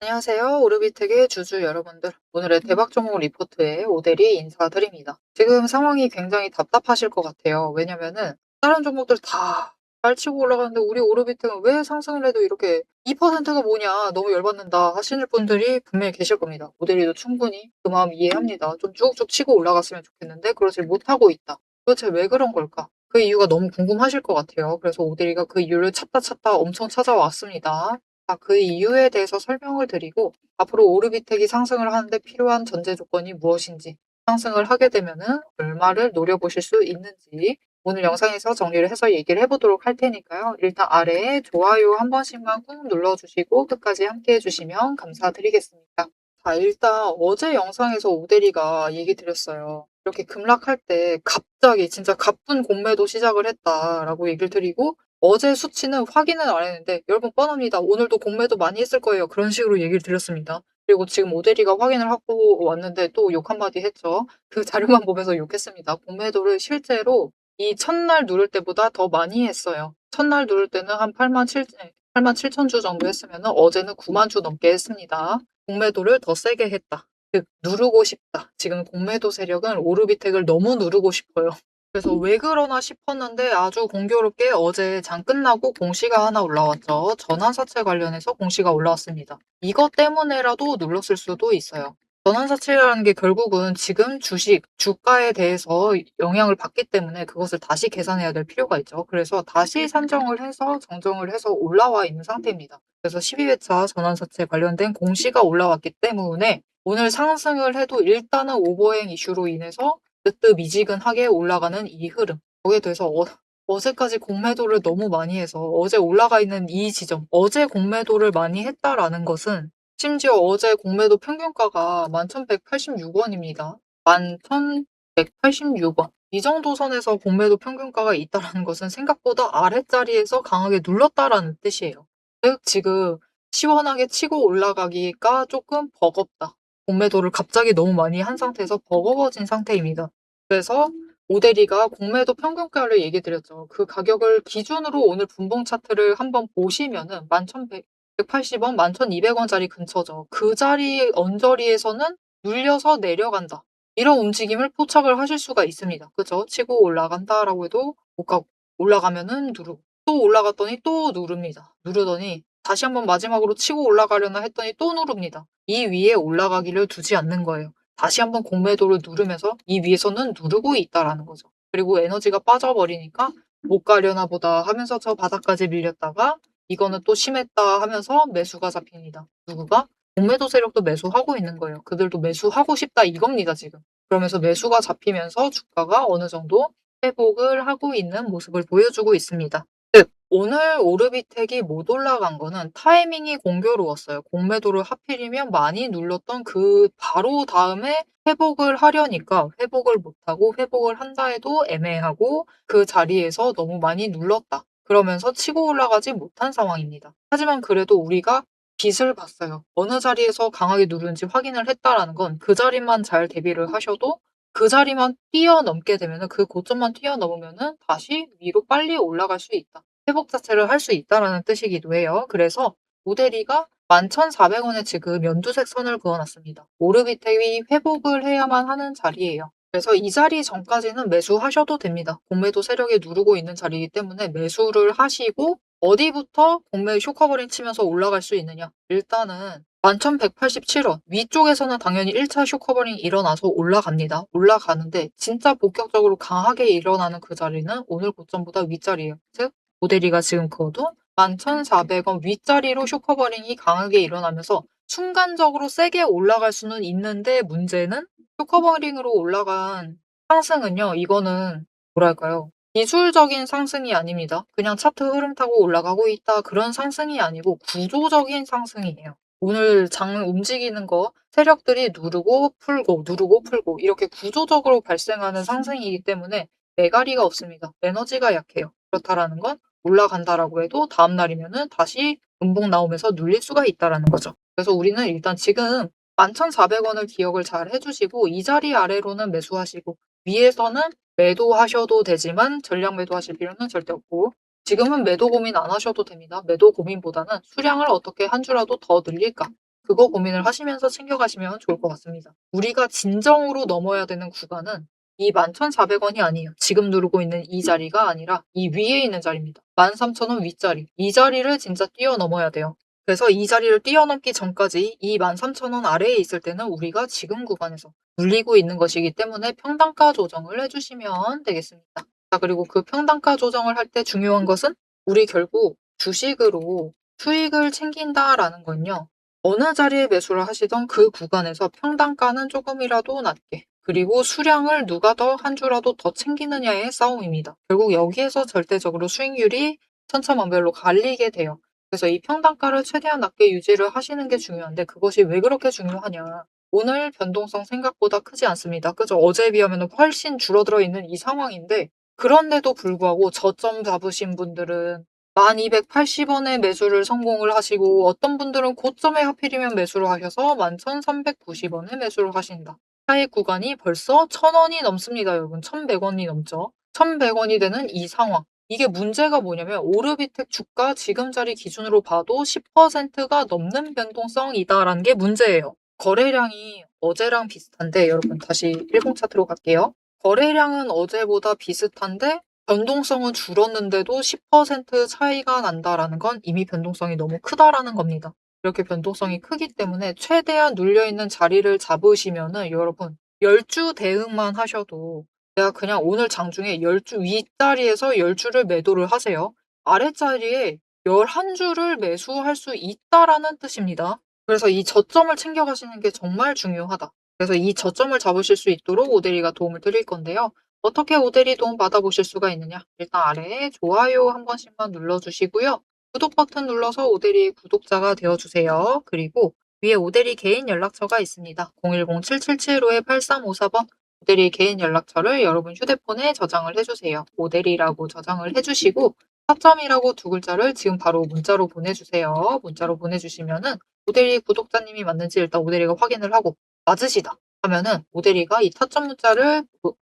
안녕하세요. 오르비텍의 주주 여러분들. 오늘의 대박 종목 리포트에 오대리 인사드립니다. 지금 상황이 굉장히 답답하실 것 같아요. 왜냐면은 다른 종목들 다 잘 치고 올라가는데 우리 오르비텍은 왜 상승을 해도 이렇게 2%가 뭐냐 너무 열받는다 하시는 분들이 분명히 계실 겁니다. 오대리도 충분히 그 마음 이해합니다. 좀 쭉쭉 치고 올라갔으면 좋겠는데 그러질 못하고 있다. 도대체 왜 그런 걸까? 그 이유가 너무 궁금하실 것 같아요. 그래서 오대리가 그 이유를 찾다 엄청 찾아왔습니다. 그 이유에 대해서 설명을 드리고 앞으로 오르비텍이 상승을 하는데 필요한 전제 조건이 무엇인지, 상승을 하게 되면은 얼마를 노려보실 수 있는지 오늘 영상에서 정리를 해서 얘기를 해보도록 할 테니까요. 일단 아래에 좋아요 한 번씩만 꾹 눌러주시고 끝까지 함께 해주시면 감사드리겠습니다. 자, 일단 어제 영상에서 오대리가 얘기 드렸어요. 이렇게 급락할 때 갑자기 진짜 가쁜 공매도 시작을 했다라고 얘기를 드리고 어제 수치는 확인은 안 했는데 여러분 뻔합니다. 오늘도 공매도 많이 했을 거예요. 그런 식으로 얘기를 드렸습니다. 그리고 지금 오대리가 확인을 하고 왔는데 또 욕 한마디 했죠. 그 자료만 보면서 욕했습니다. 공매도를 실제로 이 첫날 누를 때보다 더 많이 했어요. 첫날 누를 때는 한 8만 7천 주 정도 했으면은 어제는 9만 주 넘게 했습니다. 공매도를 더 세게 했다. 즉 누르고 싶다. 지금 공매도 세력은 오르비텍을 너무 누르고 싶어요. 그래서 왜 그러나 싶었는데 아주 공교롭게 어제 장 끝나고 공시가 하나 올라왔죠. 전환사채 관련해서 공시가 올라왔습니다. 이것 때문에라도 눌렀을 수도 있어요. 전환사채라는 게 결국은 지금 주가에 대해서 영향을 받기 때문에 그것을 다시 계산해야 될 필요가 있죠. 그래서 다시 산정을 해서 정정을 해서 올라와 있는 상태입니다. 그래서 12회차 전환사채 관련된 공시가 올라왔기 때문에 오늘 상승을 해도 일단은 오버행 이슈로 인해서 뜨뜻미지근하게 올라가는 이 흐름. 거기에 대해서 어제까지 공매도를 너무 많이 해서 어제 올라가 있는 이 지점, 어제 공매도를 많이 했다라는 것은 심지어 어제 공매도 평균가가 11,186원입니다. 11,186원. 이 정도 선에서 공매도 평균가가 있다라는 것은 생각보다 아랫자리에서 강하게 눌렀다라는 뜻이에요. 즉 지금 시원하게 치고 올라가기가 조금 버겁다. 공매도를 갑자기 너무 많이 한 상태에서 버거워진 상태입니다. 그래서 오대리가 공매도 평균가를 얘기 드렸죠. 그 가격을 기준으로 오늘 분봉 차트를 한번 보시면은 11,180원, 11,200원짜리 근처죠. 그 자리 언저리에서는 눌려서 내려간다. 이런 움직임을 포착을 하실 수가 있습니다. 그죠? 치고 올라간다라고 해도 못 가고 올라가면은 누르고 또 올라갔더니 또 누릅니다. 누르더니 다시 한번 마지막으로 치고 올라가려나 했더니 또 누릅니다. 이 위에 올라가기를 두지 않는 거예요. 다시 한번 공매도를 누르면서 이 위에서는 누르고 있다라는 거죠. 그리고 에너지가 빠져버리니까 못 가려나 보다 하면서 저 바닥까지 밀렸다가 이거는 또 심했다 하면서 매수가 잡힙니다. 누구가? 공매도 세력도 매수하고 있는 거예요. 그들도 매수하고 싶다 이겁니다, 지금. 그러면서 매수가 잡히면서 주가가 어느 정도 회복을 하고 있는 모습을 보여주고 있습니다. 즉, 오늘 오르비텍이 못 올라간 거는 타이밍이 공교로웠어요. 공매도를 하필이면 많이 눌렀던 그 바로 다음에 회복을 하려니까 회복을 못하고 회복을 한다 해도 애매하고 그 자리에서 너무 많이 눌렀다. 그러면서 치고 올라가지 못한 상황입니다. 하지만 그래도 우리가 빛을 봤어요. 어느 자리에서 강하게 누르는지 확인을 했다라는 건 그 자리만 잘 대비를 하셔도 그 자리만 뛰어넘게 되면은 그 고점만 뛰어넘으면은 다시 위로 빨리 올라갈 수 있다. 회복 자체를 할 수 있다라는 뜻이기도 해요. 그래서 오데리가 11,400원에 지금 연두색 선을 그어놨습니다. 오르비텍이 회복을 해야만 하는 자리예요. 그래서 이 자리 전까지는 매수하셔도 됩니다. 공매도 세력이 누르고 있는 자리이기 때문에 매수를 하시고 어디부터 공매 쇼커버링 치면서 올라갈 수 있느냐. 일단은 11,187원 위쪽에서는 당연히 1차 쇼커버링이 일어나서 올라갑니다. 올라가는데 진짜 본격적으로 강하게 일어나는 그 자리는 오늘 고점보다 윗자리예요. 즉 모델이가 지금 그어도 11,400원 윗자리로 쇼커버링이 강하게 일어나면서 순간적으로 세게 올라갈 수는 있는데 문제는 쇼커버링으로 올라간 상승은요. 이거는 뭐랄까요. 기술적인 상승이 아닙니다. 그냥 차트 흐름 타고 올라가고 있다 그런 상승이 아니고 구조적인 상승이에요. 오늘 장 움직이는 거 세력들이 누르고 풀고 누르고 풀고 이렇게 구조적으로 발생하는 상승이기 때문에 매가리가 없습니다. 에너지가 약해요. 그렇다라는 건 올라간다라고 해도 다음 날이면은 다시 음봉 나오면서 눌릴 수가 있다라는 거죠. 그래서 우리는 일단 지금 11,400원을 기억을 잘 해주시고 이 자리 아래로는 매수하시고 위에서는 매도하셔도 되지만 전량 매도하실 필요는 절대 없고 지금은 매도 고민 안 하셔도 됩니다. 매도 고민보다는 수량을 어떻게 한 주라도 더 늘릴까? 그거 고민을 하시면서 챙겨가시면 좋을 것 같습니다. 우리가 진정으로 넘어야 되는 구간은 이 11,400원이 아니에요. 지금 누르고 있는 이 자리가 아니라 이 위에 있는 자리입니다. 13,000원 윗자리. 이 자리를 진짜 뛰어넘어야 돼요. 그래서 이 자리를 뛰어넘기 전까지 이 13,000원 아래에 있을 때는 우리가 지금 구간에서 눌리고 있는 것이기 때문에 평단가 조정을 해주시면 되겠습니다. 자, 그리고 그 평단가 조정을 할 때 중요한 것은 우리 결국 주식으로 수익을 챙긴다라는 건요. 어느 자리에 매수를 하시던 그 구간에서 평단가는 조금이라도 낮게, 그리고 수량을 누가 더 한 주라도 더 챙기느냐의 싸움입니다. 결국 여기에서 절대적으로 수익률이 천차만별로 갈리게 돼요. 그래서 이 평단가를 최대한 낮게 유지를 하시는 게 중요한데 그것이 왜 그렇게 중요하냐. 오늘 변동성 생각보다 크지 않습니다. 그죠? 어제에 비하면 훨씬 줄어들어 있는 이 상황인데 그런데도 불구하고 저점 잡으신 분들은 1280원에 매수를 성공을 하시고 어떤 분들은 고점에 하필이면 매수를 하셔서 11,390원에 매수를 하신다. 차익 구간이 벌써 1,000원이 넘습니다, 여러분. 1,100원이 넘죠. 1,100원이 되는 이 상황. 이게 문제가 뭐냐면 오르비텍 주가 지금 자리 기준으로 봐도 10%가 넘는 변동성이다라는 게 문제예요. 거래량이 어제랑 비슷한데 여러분 다시 일봉 차트로 갈게요. 거래량은 어제보다 비슷한데 변동성은 줄었는데도 10% 차이가 난다라는 건 이미 변동성이 너무 크다라는 겁니다. 이렇게 변동성이 크기 때문에 최대한 눌려있는 자리를 잡으시면은 여러분 10주 대응만 하셔도 내가 그냥 오늘 장중에 10주 윗자리에서 10주를 매도를 하세요. 아랫자리에 11주를 매수할 수 있다라는 뜻입니다. 그래서 이 저점을 챙겨가시는 게 정말 중요하다. 그래서 이 저점을 잡으실 수 있도록 오데리가 도움을 드릴 건데요. 어떻게 오데리 도움 받아보실 수가 있느냐? 일단 아래에 좋아요 한 번씩만 눌러주시고요. 구독 버튼 눌러서 오데리 구독자가 되어주세요. 그리고 위에 오데리 개인 연락처가 있습니다. 010-7775-8354번 오데리 개인 연락처를 여러분 휴대폰에 저장을 해주세요. 오데리라고 저장을 해주시고 타점이라고 두 글자를 지금 바로 문자로 보내주세요. 문자로 보내주시면은 오데리 구독자님이 맞는지 일단 오데리가 확인을 하고 맞으시다 하면은 오데리가 이 타점 문자를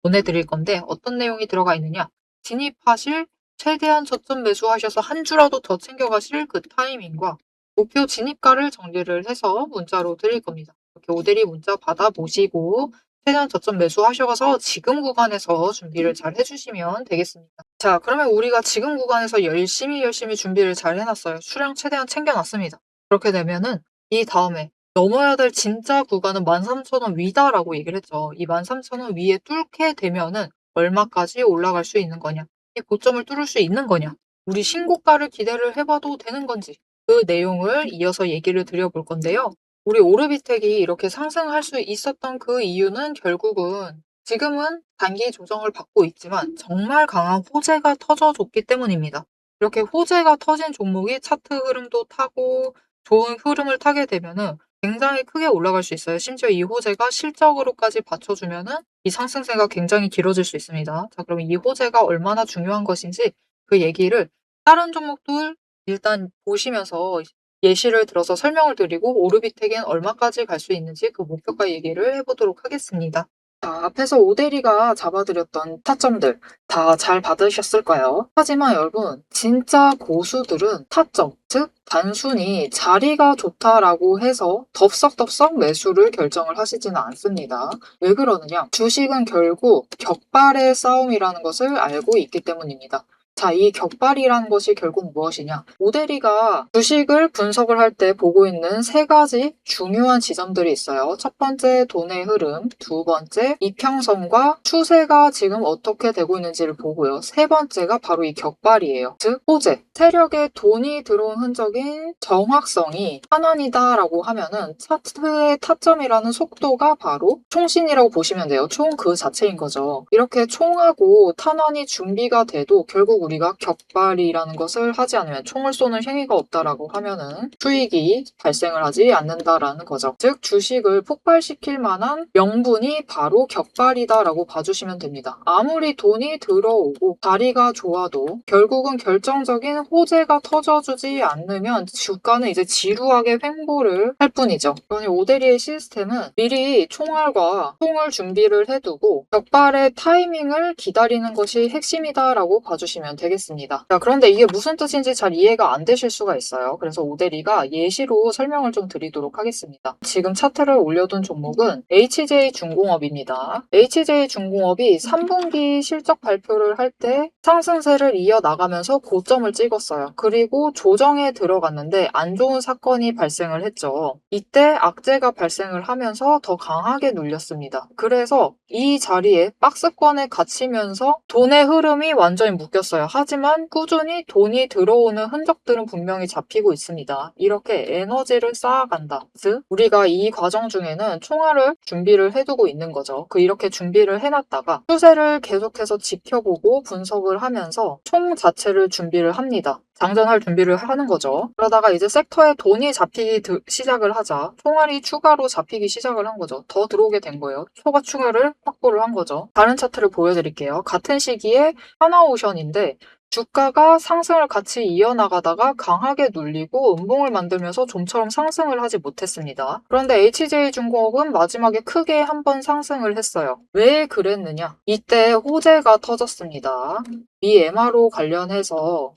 보내드릴 건데 어떤 내용이 들어가 있느냐. 진입하실 최대한 저점 매수하셔서 한 주라도 더 챙겨가실 그 타이밍과 목표 진입가를 정리를 해서 문자로 드릴 겁니다. 이렇게 오데리 문자 받아보시고 최대한 저점 매수하셔서 지금 구간에서 준비를 잘 해주시면 되겠습니다. 자, 그러면 우리가 지금 구간에서 열심히 준비를 잘 해놨어요. 수량 최대한 챙겨놨습니다. 그렇게 되면은 이 다음에 넘어야 될 진짜 구간은 13,000원 위다라고 얘기를 했죠. 이 13,000원 위에 뚫게 되면은 얼마까지 올라갈 수 있는 거냐. 이 고점을 뚫을 수 있는 거냐. 우리 신고가를 기대를 해봐도 되는 건지 그 내용을 이어서 얘기를 드려볼 건데요. 우리 오르비텍이 이렇게 상승할 수 있었던 그 이유는 결국은 지금은 단기 조정을 받고 있지만 정말 강한 호재가 터져줬기 때문입니다. 이렇게 호재가 터진 종목이 차트 흐름도 타고 좋은 흐름을 타게 되면은 굉장히 크게 올라갈 수 있어요. 심지어 이 호재가 실적으로까지 받쳐주면은 이 상승세가 굉장히 길어질 수 있습니다. 자, 그럼 이 호재가 얼마나 중요한 것인지 그 얘기를 다른 종목들 일단 보시면서 예시를 들어서 설명을 드리고 오르비텍엔 얼마까지 갈 수 있는지 그 목표가 얘기를 해보도록 하겠습니다. 자, 앞에서 오데리가 잡아드렸던 타점들 다 잘 받으셨을까요? 하지만 여러분, 진짜 고수들은 타점, 즉 단순히 자리가 좋다라고 해서 덥석덥석 매수를 결정을 하시지는 않습니다. 왜 그러느냐? 주식은 결국 격발의 싸움이라는 것을 알고 있기 때문입니다. 자, 이 격발이라는 것이 결국 무엇이냐? 오데리가 주식을 분석을 할 때 보고 있는 세 가지 중요한 지점들이 있어요. 첫 번째, 돈의 흐름. 두 번째, 이평선과 추세가 지금 어떻게 되고 있는지를 보고요. 세 번째가 바로 이 격발이에요. 즉, 호재. 세력에 돈이 들어온 흔적인 정확성이 탄환이다라고 하면은 차트의 타점이라는 속도가 바로 총신이라고 보시면 돼요. 총 그 자체인 거죠. 이렇게 총하고 탄환이 준비가 돼도 결국 우리가 격발이라는 것을 하지 않으면 총을 쏘는 행위가 없다라고 하면은 수익이 발생을 하지 않는다라는 거죠. 즉 주식을 폭발시킬 만한 명분이 바로 격발이다라고 봐주시면 됩니다. 아무리 돈이 들어오고 자리가 좋아도 결국은 결정적인 호재가 터져주지 않으면 주가는 이제 지루하게 횡보를 할 뿐이죠. 그러니 오데리의 시스템은 미리 총알과 총을 준비를 해두고 격발의 타이밍을 기다리는 것이 핵심이다라고 봐주시면 보시면 되겠습니다. 자, 그런데 이게 무슨 뜻인지 잘 이해가 안 되실 수가 있어요. 그래서 오대리가 예시로 설명을 좀 드리도록 하겠습니다. 지금 차트를 올려둔 종목은 HJ중공업입니다. HJ중공업이 3분기 실적 발표를 할 때 상승세를 이어나가면서 고점을 찍었어요. 그리고 조정에 들어갔는데 안 좋은 사건이 발생을 했죠. 이때 악재가 발생을 하면서 더 강하게 눌렸습니다. 그래서 이 자리에 박스권에 갇히면서 돈의 흐름이 완전히 묶였어요. 하지만 꾸준히 돈이 들어오는 흔적들은 분명히 잡히고 있습니다. 이렇게 에너지를 쌓아간다. 즉 우리가 이 과정 중에는 총알을 준비를 해두고 있는 거죠. 이렇게 준비를 해놨다가 추세를 계속해서 지켜보고 분석을 하면서 총 자체를 준비를 합니다. 장전할 준비를 하는 거죠. 그러다가 이제 섹터에 돈이 잡히기 시작을 하자 총알이 추가로 잡히기 시작을 한 거죠. 더 들어오게 된 거예요. 초과 추가를 확보를 한 거죠. 다른 차트를 보여드릴게요. 같은 시기에 하나오션인데 주가가 상승을 같이 이어나가다가 강하게 눌리고 음봉을 만들면서 좀처럼 상승을 하지 못했습니다. 그런데 HJ중공업은 마지막에 크게 한번 상승을 했어요. 왜 그랬느냐? 이때 호재가 터졌습니다. 이 MRO 관련해서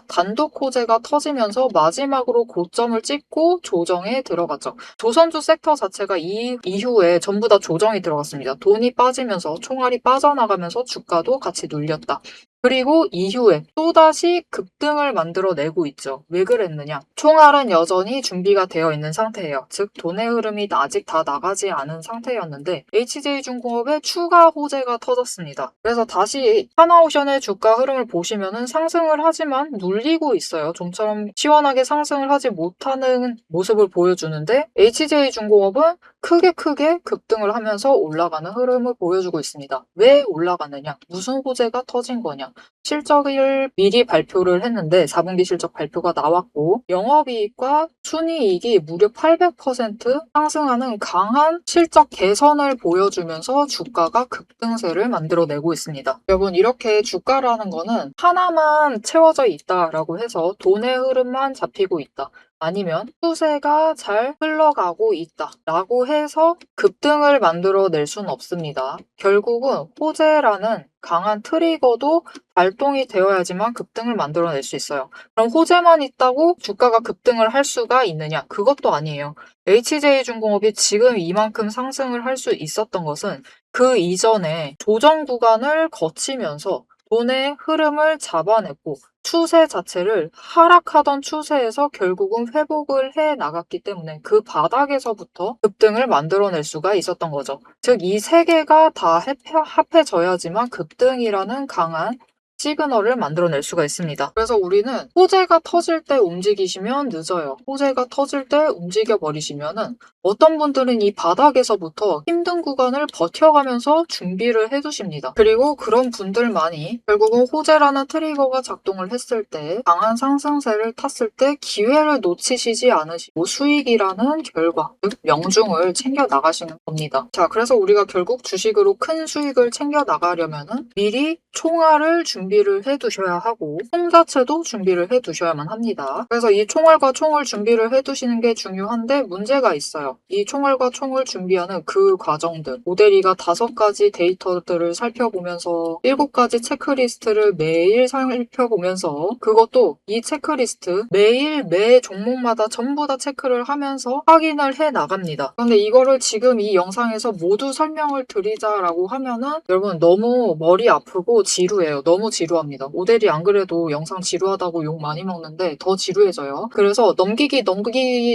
단독 호재가 터지면서 마지막으로 고점을 찍고 조정에 들어갔죠. 조선주 섹터 자체가 이후에 전부 다 조정이 들어갔습니다. 돈이 빠지면서 총알이 빠져나가면서 주가도 같이 눌렸다. 그리고 이후에 또다시 급등을 만들어내고 있죠. 왜 그랬느냐? 총알은 여전히 준비가 되어 있는 상태예요. 즉 돈의 흐름이 아직 다 나가지 않은 상태였는데 HJ중공업에 추가 호재가 터졌습니다. 그래서 다시 하나오션의 주가 흐름을 보시면은 상승을 하지만 눌리고 있어요. 좀처럼 시원하게 상승을 하지 못하는 모습을 보여주는데 HJ중공업은 크게 급등을 하면서 올라가는 흐름을 보여주고 있습니다. 왜 올라가느냐? 무슨 호재가 터진 거냐? 실적을 미리 발표를 했는데 4분기 실적 발표가 나왔고 영업이익과 순이익이 무려 800% 상승하는 강한 실적 개선을 보여주면서 주가가 급등세를 만들어내고 있습니다. 여러분 이렇게 주가라는 거는 하나만 채워져 있다라고 해서 돈의 흐름만 잡히고 있다. 아니면 추세가 잘 흘러가고 있다 라고 해서 급등을 만들어낼 수는 없습니다. 결국은 호재라는 강한 트리거도 발동이 되어야지만 급등을 만들어낼 수 있어요. 그럼 호재만 있다고 주가가 급등을 할 수가 있느냐? 그것도 아니에요. HJ중공업이 지금 이만큼 상승을 할 수 있었던 것은 그 이전에 조정 구간을 거치면서 돈의 흐름을 잡아냈고 추세 자체를 하락하던 추세에서 결국은 회복을 해 나갔기 때문에 그 바닥에서부터 급등을 만들어낼 수가 있었던 거죠. 즉 이 세 개가 다 합해져야지만 급등이라는 강한 시그널을 만들어낼 수가 있습니다. 그래서 우리는 호재가 터질 때 움직이시면 늦어요. 호재가 터질 때 움직여 버리시면은 어떤 분들은 이 바닥에서부터 힘든 구간을 버텨가면서 준비를 해두십니다. 그리고 그런 분들만이 결국은 호재라는 트리거가 작동을 했을 때 강한 상승세를 탔을 때 기회를 놓치시지 않으시고 수익이라는 결과, 즉 명중을 챙겨 나가시는 겁니다. 자, 그래서 우리가 결국 주식으로 큰 수익을 챙겨 나가려면은 미리 총알을 준비를 해두셔야 하고 총 자체도 준비를 해두셔야만 합니다. 그래서 이 총알과 총을 준비를 해두시는 게 중요한데 문제가 있어요. 이 총알과 총을 준비하는 그 과정들 오대리가 5가지 데이터들을 살펴보면서 7가지 체크리스트를 매일 살펴보면서 그것도 이 체크리스트 매일 매 종목마다 전부 다 체크를 하면서 확인을 해 나갑니다. 그런데 이거를 지금 이 영상에서 모두 설명을 드리자라고 하면은 여러분 너무 머리 아프고 지루해요. 너무 지루합니다. 오대리 안 그래도 영상 지루하다고 욕 많이 먹는데 더 지루해져요. 그래서 넘기기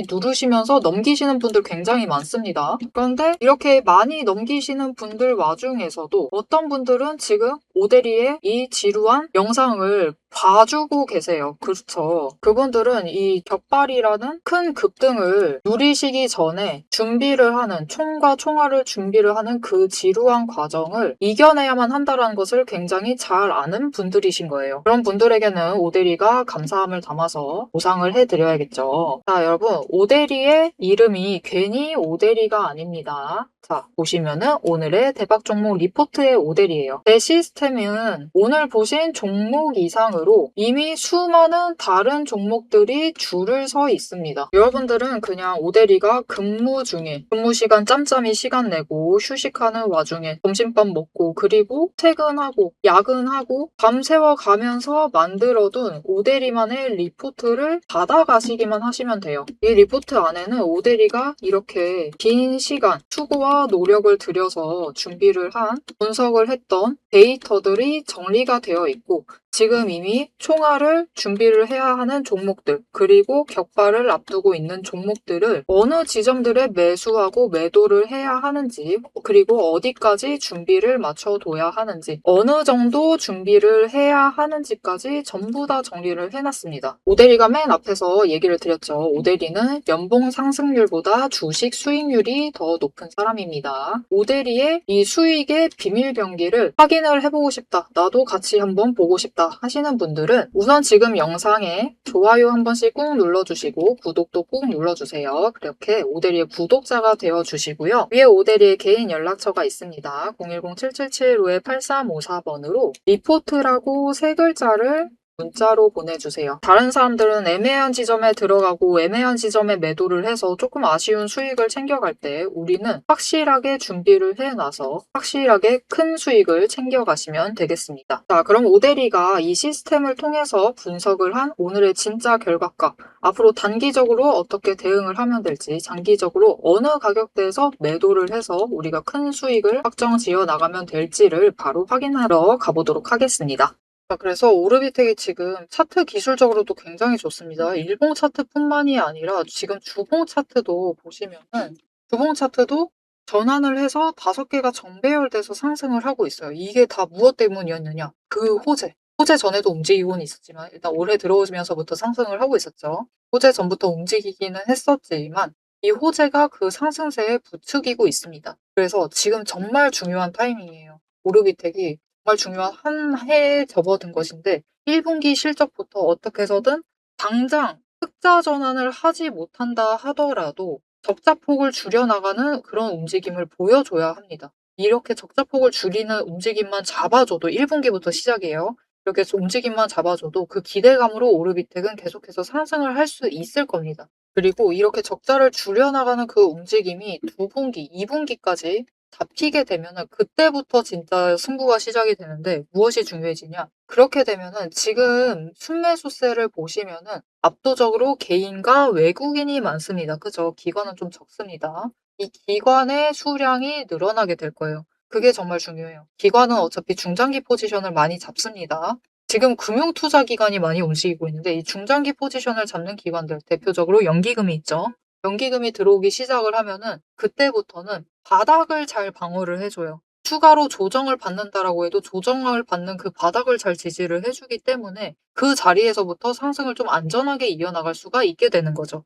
누르시면서 넘기시는 분들 굉장히 많습니다. 그런데 이렇게 많이 넘기시는 분들 와중에서도 어떤 분들은 지금 오대리의 이 지루한 영상을 봐주고 계세요. 그렇죠. 그분들은 이 격발이라는 큰 급등을 누리시기 전에 준비를 하는 총과 총알을 준비를 하는 그 지루한 과정을 이겨내야만 한다는 것을 굉장히 잘 아는 분들이신 거예요. 그런 분들에게는 오대리가 감사함을 담아서 보상을 해드려야겠죠. 자, 여러분 오대리의 이름이 괜히 오대리가 아닙니다. 자, 보시면은 오늘의 대박 종목 리포트의 오대리예요. 제 시스템 시스템은 오늘 보신 종목 이상으로 이미 수많은 다른 종목들이 줄을 서 있습니다. 여러분들은 그냥 오대리가 근무 중에 근무 시간 짬짬이 시간 내고 휴식하는 와중에 점심밥 먹고 그리고 퇴근하고 야근하고 밤새워 가면서 만들어둔 오대리만의 리포트를 받아가시기만 하시면 돼요. 이 리포트 안에는 오대리가 이렇게 긴 시간 수고와 노력을 들여서 준비를 한 분석을 했던 데이터들이 정리가 되어 있고 지금 이미 총알을 준비를 해야 하는 종목들 그리고 격발을 앞두고 있는 종목들을 어느 지점들에 매수하고 매도를 해야 하는지 그리고 어디까지 준비를 맞춰둬야 하는지 어느 정도 준비를 해야 하는지까지 전부 다 정리를 해놨습니다. 오대리가 맨 앞에서 얘기를 드렸죠. 오대리는 연봉 상승률보다 주식 수익률이 더 높은 사람입니다. 오대리의 이 수익의 비밀 병기를 확인을 해보고 싶다. 나도 같이 한번 보고 싶다 하시는 분들은 우선 지금 영상에 좋아요 한 번씩 꾹 눌러주시고 구독도 꾹 눌러주세요. 그렇게 오대리의 구독자가 되어주시고요. 위에 오대리의 개인 연락처가 있습니다. 010-777-8354번으로 리포트라고 세 글자를 문자로 보내주세요. 다른 사람들은 애매한 지점에 들어가고 애매한 지점에 매도를 해서 조금 아쉬운 수익을 챙겨갈 때 우리는 확실하게 준비를 해놔서 확실하게 큰 수익을 챙겨가시면 되겠습니다. 자, 그럼 오대리가 이 시스템을 통해서 분석을 한 오늘의 진짜 결과값 앞으로 단기적으로 어떻게 대응을 하면 될지 장기적으로 어느 가격대에서 매도를 해서 우리가 큰 수익을 확정 지어 나가면 될지를 바로 확인하러 가보도록 하겠습니다. 자, 그래서 오르비텍이 지금 차트 기술적으로도 굉장히 좋습니다. 일봉 차트뿐만이 아니라 지금 주봉 차트도 보시면은 주봉 차트도 전환을 해서 5개가 정배열돼서 상승을 하고 있어요. 이게 다 무엇 때문이었느냐? 그 호재. 호재 전에도 움직이고는 있었지만 일단 올해 들어오면서부터 상승을 하고 있었죠. 호재 전부터 움직이기는 했었지만 이 호재가 그 상승세에 부추기고 있습니다. 그래서 지금 정말 중요한 타이밍이에요. 오르비텍이 정말 중요한 한 해에 접어든 것인데 1분기 실적부터 어떻게 해서든 당장 흑자 전환을 하지 못한다 하더라도 적자폭을 줄여나가는 그런 움직임을 보여줘야 합니다. 이렇게 적자폭을 줄이는 움직임만 잡아줘도 1분기부터 시작이에요. 이렇게 움직임만 잡아줘도 그 기대감으로 오르비텍은 계속해서 상승을 할 수 있을 겁니다. 그리고 이렇게 적자를 줄여나가는 그 움직임이 2분기, 2분기까지 잡히게 되면은 그때부터 진짜 승부가 시작이 되는데 무엇이 중요해지냐? 그렇게 되면은 지금 순매수세를 보시면은 압도적으로 개인과 외국인이 많습니다. 그죠? 기관은 좀 적습니다. 이 기관의 수량이 늘어나게 될 거예요. 그게 정말 중요해요. 기관은 어차피 중장기 포지션을 많이 잡습니다. 지금 금융투자기관이 많이 움직이고 있는데 이 중장기 포지션을 잡는 기관들 대표적으로 연기금이 있죠. 연기금이 들어오기 시작을 하면은 그때부터는 바닥을 잘 방어를 해줘요. 추가로 조정을 받는다라고 해도 조정을 받는 그 바닥을 잘 지지를 해주기 때문에 그 자리에서부터 상승을 좀 안전하게 이어나갈 수가 있게 되는 거죠.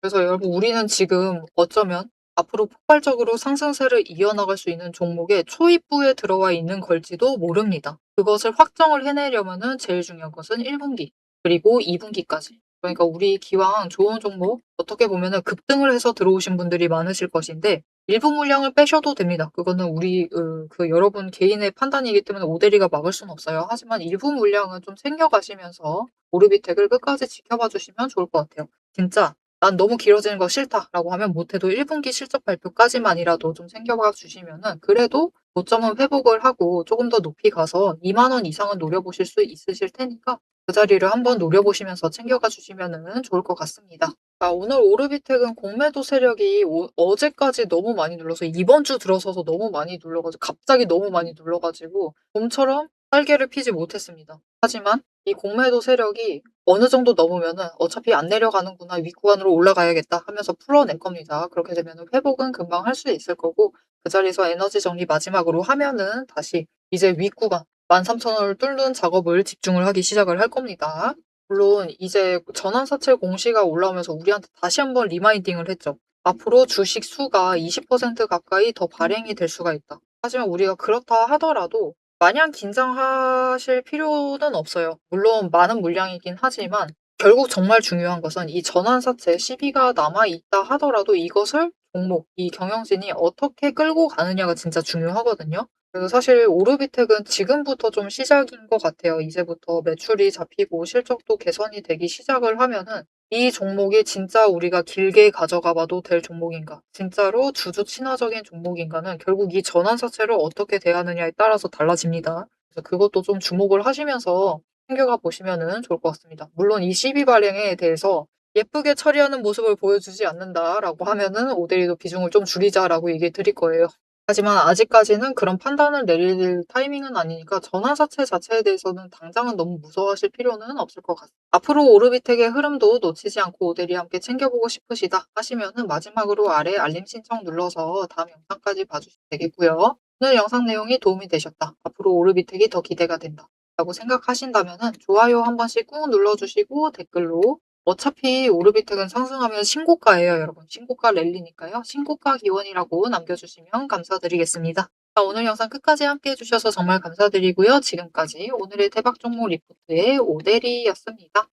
그래서 여러분 우리는 지금 어쩌면 앞으로 폭발적으로 상승세를 이어나갈 수 있는 종목의 초입부에 들어와 있는 걸지도 모릅니다. 그것을 확정을 해내려면은 제일 중요한 것은 1분기 그리고 2분기까지. 그러니까 우리 기왕 좋은 종목 어떻게 보면은 급등을 해서 들어오신 분들이 많으실 것인데 일부 물량을 빼셔도 됩니다. 그거는 우리 그 여러분 개인의 판단이기 때문에 오대리가 막을 수는 없어요. 하지만 일부 물량은 좀 챙겨가시면서 오르비텍을 끝까지 지켜봐 주시면 좋을 것 같아요. 진짜 난 너무 길어지는 거 싫다라고 하면 못해도 1분기 실적 발표까지만이라도 좀 챙겨봐 주시면은 그래도 고점은 회복을 하고 조금 더 높이 가서 2만 원 이상은 노려보실 수 있으실 테니까 그 자리를 한번 노려보시면서 챙겨가 주시면은 좋을 것 같습니다. 아, 오늘 오르비텍은 공매도 세력이 어제까지 너무 많이 눌러서 이번 주 들어서서 너무 많이 눌러가지고 갑자기 너무 많이 눌러가지고 봄처럼 딸개를 피지 못했습니다. 하지만 이 공매도 세력이 어느 정도 넘으면은 어차피 안 내려가는구나 윗구간으로 올라가야겠다 하면서 풀어낼 겁니다. 그렇게 되면은 회복은 금방 할 수 있을 거고 그 자리에서 에너지 정리 마지막으로 하면은 다시 이제 윗구간 13,000원을 뚫는 작업을 집중을 하기 시작을 할 겁니다. 물론 이제 전환사채 공시가 올라오면서 우리한테 다시 한번 리마인딩을 했죠. 앞으로 주식 수가 20% 가까이 더 발행이 될 수가 있다. 하지만 우리가 그렇다 하더라도 마냥 긴장하실 필요는 없어요. 물론 많은 물량이긴 하지만 결국 정말 중요한 것은 이 전환사채 시비가 남아있다 하더라도 이것을 종목, 이 경영진이 어떻게 끌고 가느냐가 진짜 중요하거든요. 그래서 사실 오르비텍은 지금부터 좀 시작인 것 같아요. 이제부터 매출이 잡히고 실적도 개선이 되기 시작을 하면은 이 종목이 진짜 우리가 길게 가져가 봐도 될 종목인가, 진짜로 주주 친화적인 종목인가는 결국 이 전환사채를 어떻게 대하느냐에 따라서 달라집니다. 그래서 그것도 좀 주목을 하시면서 챙겨가 보시면은 좋을 것 같습니다. 물론 이 시비 발행에 대해서 예쁘게 처리하는 모습을 보여주지 않는다라고 하면은 오데이도 비중을 좀 줄이자라고 얘기해 드릴 거예요. 하지만 아직까지는 그런 판단을 내릴 타이밍은 아니니까 전환사채 자체에 대해서는 당장은 너무 무서워하실 필요는 없을 것 같습니다. 앞으로 오르비텍의 흐름도 놓치지 않고 오데리 함께 챙겨보고 싶으시다 하시면은 마지막으로 아래 알림 신청 눌러서 다음 영상까지 봐주시면 되겠고요. 오늘 영상 내용이 도움이 되셨다, 앞으로 오르비텍이 더 기대가 된다 라고 생각하신다면은 좋아요 한 번씩 꾹 눌러주시고 댓글로, 어차피 오르비텍은 상승하면 신고가예요, 여러분. 신고가 랠리니까요. 신고가 기원이라고 남겨주시면 감사드리겠습니다. 자, 오늘 영상 끝까지 함께 해주셔서 정말 감사드리고요. 지금까지 오늘의 대박 종목 리포트의 오대리였습니다.